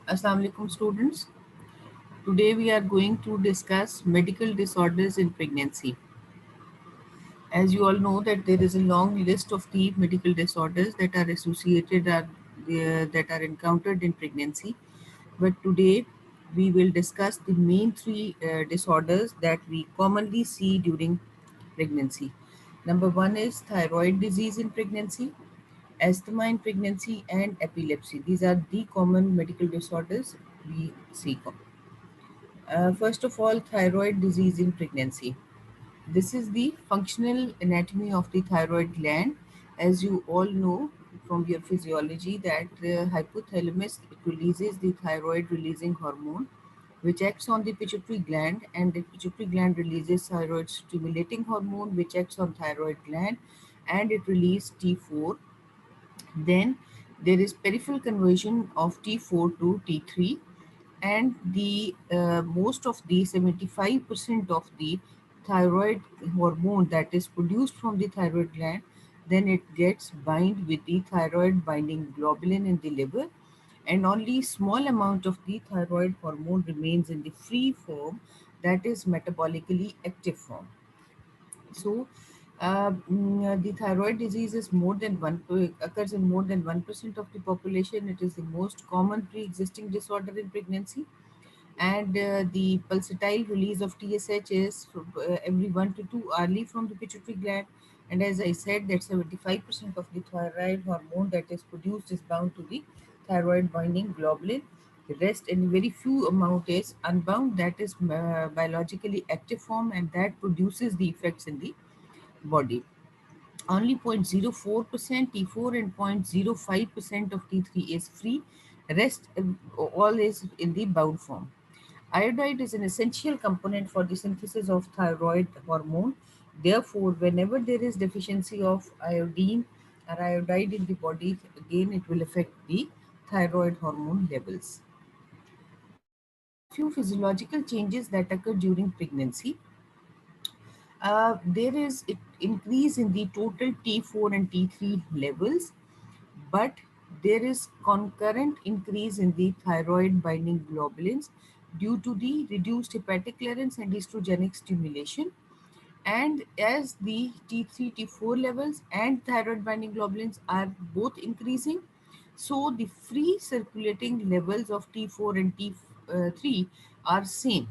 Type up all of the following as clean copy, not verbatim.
Assalamu alaikum students. Today we are going to discuss medical disorders in pregnancy. As you all know that there is a long list of the medical disorders that are associated that are encountered in pregnancy. But today we will discuss the main three disorders that we commonly see during pregnancy. Number one is thyroid disease in pregnancy, asthma in pregnancy, and epilepsy. These are the common medical disorders we see. First of all, thyroid disease in pregnancy. This is the functional anatomy of the thyroid gland. As you all know from your physiology, that the hypothalamus it releases the thyroid releasing hormone, which acts on the pituitary gland, and the pituitary gland releases thyroid stimulating hormone, which acts on thyroid gland, and it releases T4. Then there is peripheral conversion of T4 to T3, and the most of the 75% of the thyroid hormone that is produced from the thyroid gland, then it gets bind with the thyroid binding globulin in the liver, and only small amount of the thyroid hormone remains in the free form, that is metabolically active form. So, the thyroid disease is more than occurs in more than 1% of the population. It is the most common pre-existing disorder in pregnancy, and the pulsatile release of TSH is every 1 to 2 hourly from the pituitary gland. And as I said, that 75% of the thyroid hormone that is produced is bound to the thyroid binding globulin. The rest, and very few amount, is unbound, that is biologically active form, and that produces the effects in the body. Only 0.04% T4 and 0.05% of T3 is free. Rest all is in the bound form. Iodide is an essential component for the synthesis of thyroid hormone. Therefore, whenever there is deficiency of iodine or iodide in the body, again it will affect the thyroid hormone levels. Few physiological changes that occur during pregnancy. There is increase in the total T4 and T3 levels, but there is concurrent increase in the thyroid binding globulins due to the reduced hepatic clearance and estrogenic stimulation. And as the T3, T4 levels and thyroid binding globulins are both increasing, so the free circulating levels of T4 and T3 are same.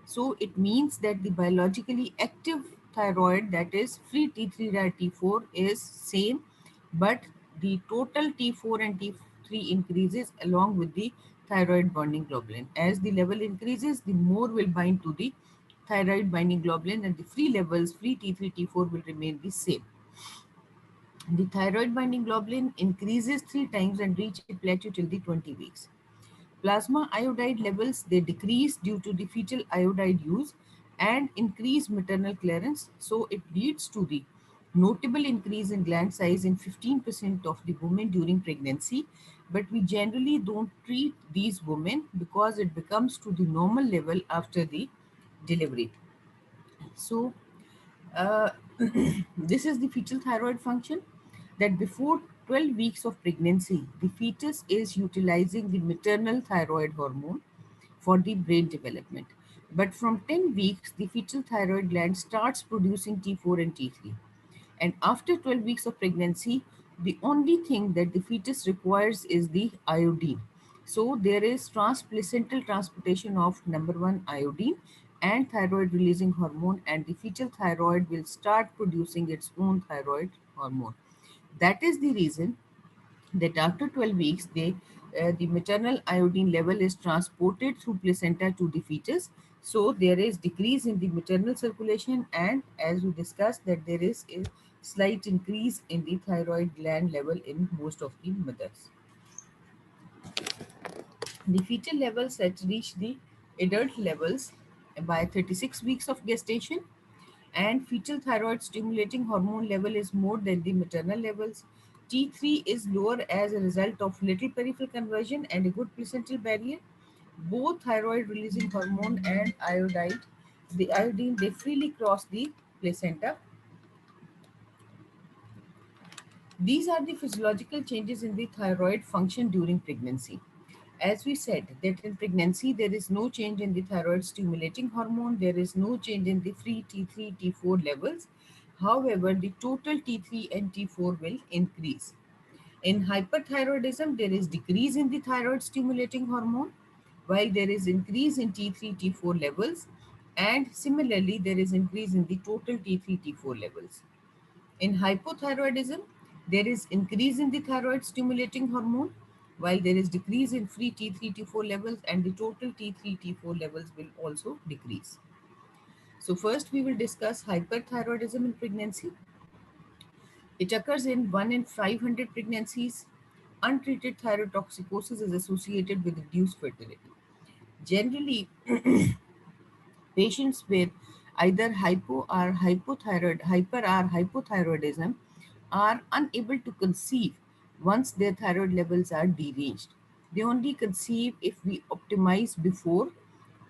So it means that the biologically active thyroid, that is free T3 and T4, is same, but the total T4 and T3 increases along with the thyroid binding globulin. As the level increases, the more will bind to the thyroid binding globulin, and the free levels, free T3, T4, will remain the same. The thyroid binding globulin increases 3 times and reach a plateau till the 20 weeks. Plasma iodide levels, they decrease due to the fetal iodide use and increase maternal clearance. So it leads to the notable increase in gland size in 15% of the women during pregnancy. But we generally don't treat these women because it becomes to the normal level after the delivery. So uh, this is the fetal thyroid function, that before 12 weeks of pregnancy, the fetus is utilizing the maternal thyroid hormone for the brain development. But from 10 weeks, the fetal thyroid gland starts producing T4 and T3. And after 12 weeks of pregnancy, the only thing that the fetus requires is the iodine. So there is transplacental transportation of number one, iodine, and thyroid releasing hormone, and the fetal thyroid will start producing its own thyroid hormone. That is the reason that after 12 weeks, the maternal iodine level is transported through placenta to the fetus. So there is decrease in the maternal circulation, and as we discussed, that there is a slight increase in the thyroid gland level in most of the mothers. The fetal levels that reach the adult levels by 36 weeks of gestation, and fetal thyroid stimulating hormone level is more than the maternal levels. T3 is lower as a result of little peripheral conversion and a good placental barrier. Both thyroid releasing hormone and the iodine, they freely cross the placenta. These are the physiological changes in the thyroid function during pregnancy. As we said, that in pregnancy there is no change in the thyroid stimulating hormone, there is no change in the free T3, T4 levels. However, the total T3 and T4 will increase. In hyperthyroidism, there is decrease in the thyroid stimulating hormone, while there is increase in T3, T4 levels, and similarly, there is increase in the total T3, T4 levels. In hypothyroidism, there is increase in the thyroid stimulating hormone, while there is decrease in free T3, T4 levels, and the total T3, T4 levels will also decrease. So, first we will discuss hyperthyroidism in pregnancy. It occurs in 1 in 500 pregnancies. Untreated thyrotoxicosis is associated with reduced fertility. Generally, patients with either hyper or hypothyroidism are unable to conceive once their thyroid levels are deranged. They only conceive if we optimize before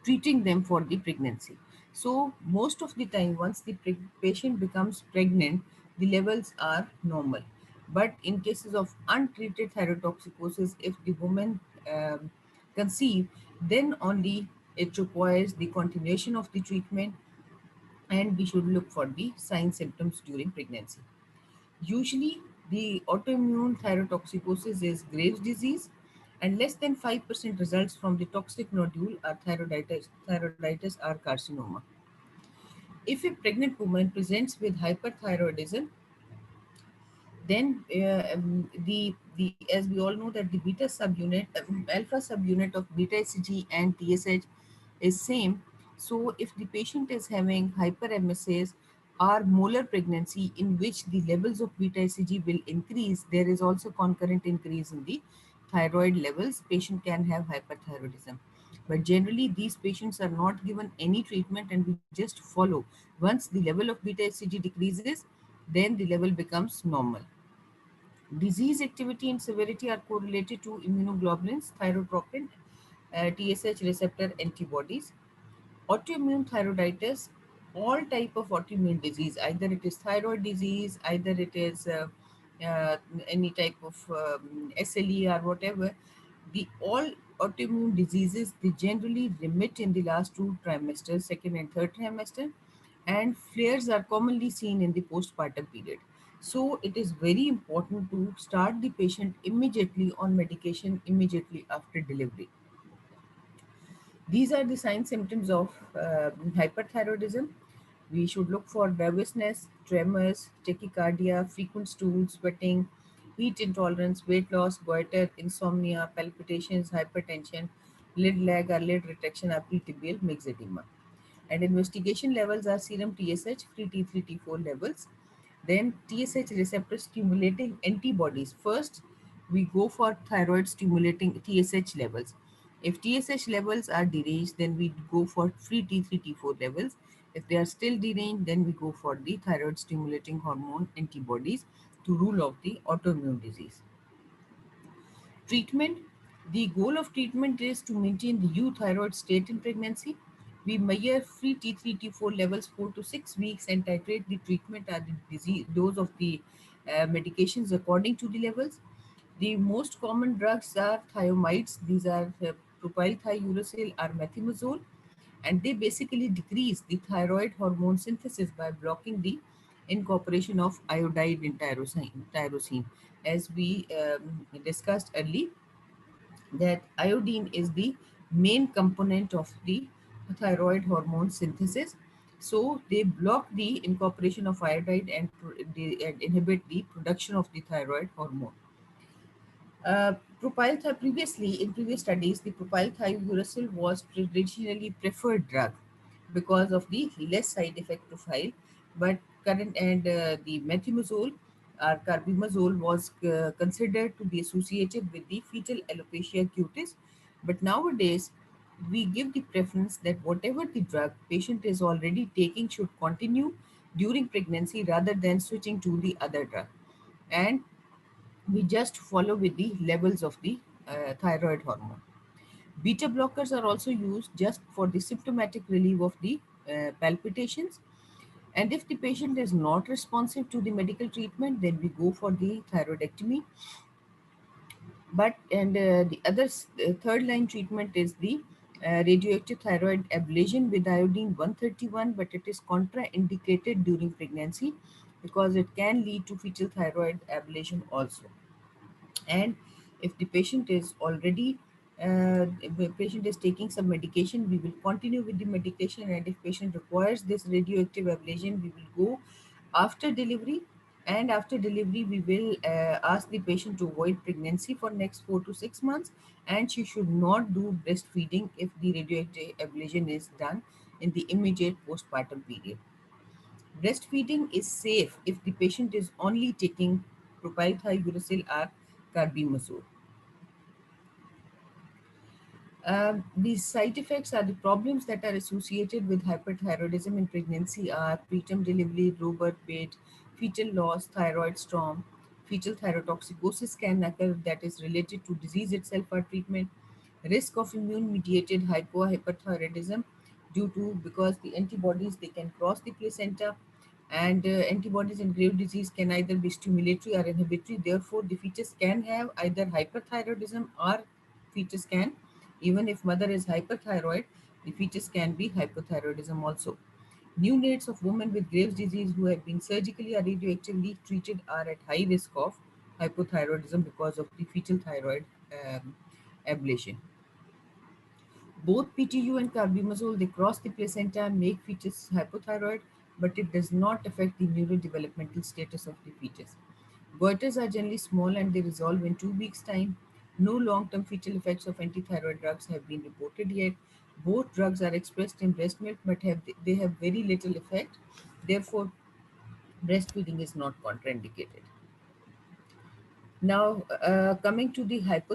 treating them for the pregnancy. So, most of the time, once the patient becomes pregnant, the levels are normal. But in cases of untreated thyrotoxicosis, if the woman conceive, then only it requires the continuation of the treatment, and we should look for the signs symptoms during pregnancy. Usually, the autoimmune thyrotoxicosis is Graves' disease, and less than 5% results from the toxic nodule or thyroiditis or carcinoma. If a pregnant woman presents with hyperthyroidism, then the as we all know that the beta subunit alpha subunit of beta hcg and tsh is same. So if the patient is having hyper msas or molar pregnancy in which the levels of beta hcg will increase, there is also concurrent increase in the thyroid levels, patient can have hyperthyroidism. But generally these patients are not given any treatment, and we just follow. Once the level of beta hcg decreases, then the level becomes normal. Disease activity and severity are correlated to immunoglobulins, thyrotropin, TSH receptor antibodies. Autoimmune thyroiditis, all type of autoimmune disease, either it is thyroid disease, either it is uh, any type of SLE or whatever, the all autoimmune diseases, they generally remit in the last two trimesters, second and third trimester, and flares are commonly seen in the postpartum period. So it is very important to start the patient immediately on medication immediately after delivery. These are the signs symptoms of hyperthyroidism. We should look for nervousness, tremors, tachycardia, frequent stool, sweating, heat intolerance, weight loss, goiter, insomnia, palpitations, hypertension, lid lag or lid retraction or pretibial myxedema. And investigation levels are serum TSH, free T3, T4 levels. Then TSH receptor stimulating antibodies. First, we go for thyroid stimulating TSH levels. If TSH levels are deranged, then we go for free T3, T4 levels. If they are still deranged, then we go for the thyroid stimulating hormone antibodies to rule out the autoimmune disease. Treatment. The goal of treatment is to maintain the euthyroid state in pregnancy. We measure free T3, T4 levels 4 to 6 weeks and titrate the treatment or the disease dose of the medications according to the levels. The most common drugs are thioamides. These are propylthiouracil or methimazole, and they basically decrease the thyroid hormone synthesis by blocking the incorporation of iodide in tyrosine. As we discussed earlier, that iodine is the main component of the thyroid hormone synthesis. So they block the incorporation of iodide and, and inhibit the production of the thyroid hormone. Previously, in previous studies, the propylthiouracil was traditionally preferred drug because of the less side effect profile. But current and the methimazole or carbimazole was considered to be associated with the fetal alopecia cutis. But nowadays, we give the preference that whatever the drug patient is already taking should continue during pregnancy rather than switching to the other drug. And we just follow with the levels of the thyroid hormone. Beta blockers are also used just for the symptomatic relief of the palpitations. And if the patient is not responsive to the medical treatment, then we go for the thyroidectomy. But and the other third line treatment is the radioactive thyroid ablation with iodine 131, but it is contraindicated during pregnancy because it can lead to fetal thyroid ablation also. And if the patient is already if the patient is taking some medication, we will continue with the medication. And if patient requires this radioactive ablation, we will go after delivery. And after delivery, we will ask the patient to avoid pregnancy for next 4 to 6 months, and she should not do breastfeeding if the radioactive ablation is done in the immediate postpartum period. Breastfeeding is safe if the patient is only taking propylthiouracil or carbimazole. These side effects are the problems that are associated with hyperthyroidism in pregnancy are preterm delivery, low birth weight, fetal loss, thyroid storm, fetal thyrotoxicosis can occur that is related to disease itself or treatment, risk of immune mediated hyperthyroidism due to because the antibodies they can cross the placenta, and antibodies in grave disease can either be stimulatory or inhibitory. Therefore, the fetus can have either hyperthyroidism or fetus can, even if mother is hyperthyroid, the fetus can be hypothyroidism also. Neonates of women with Graves' disease who have been surgically or radioactively treated are at high risk of hypothyroidism because of the fetal thyroid ablation. Both PTU and carbimazole they cross the placenta and make fetus hypothyroid, but it does not affect the neurodevelopmental status of the fetus. Goiters are generally small and they resolve in 2 weeks' time. No long-term fetal effects of antithyroid drugs have been reported yet. Both drugs are expressed in breast milk, but they have very little effect. Therefore, breastfeeding is not contraindicated. Now, coming to the hypothyroidism.